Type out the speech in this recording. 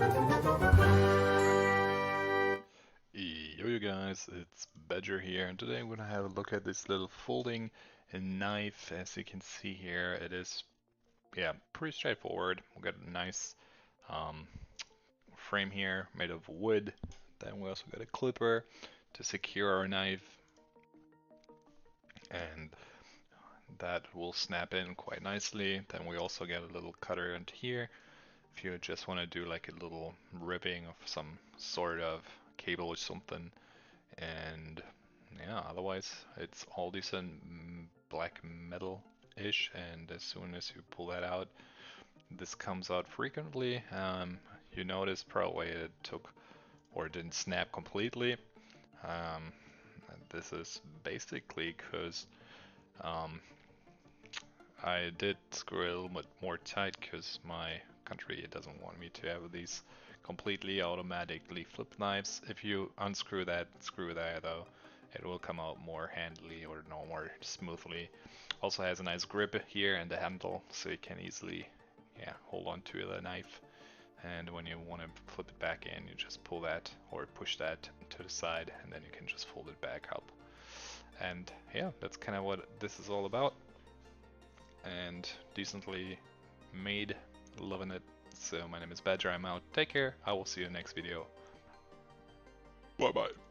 Yo you guys, it's Badger here, and today I'm gonna have a look at this little folding knife. As you can see here, it is, yeah, pretty straightforward. We got a nice um, frame here made of wood. Then we also got a clipper to secure our knife, and that will snap in quite nicely. Then we also get a little cutter into here if you just want to do like a little ripping of some sort of cable or something. And yeah, otherwise it's all decent black metal-ish, and as soon as you pull that out, this comes out frequently. You notice probably it took or didn't snap completely. Um, this is basically because um, I did screw it a little bit more tight because my country doesn't want me to have these completely automatically flip knives. If you unscrew that screw there though, it will come out more handily or no more smoothly. Also has a nice grip here and the handle, so you can easily, yeah, hold on to the knife. And when you want to flip it back in, you just pull that or push that to the side, and then you can just fold it back up. And yeah, that's kind of what this is all about. And decently made, loving it. So my name is Badger, I'm out. Take care, I will see you in the next video. Bye bye.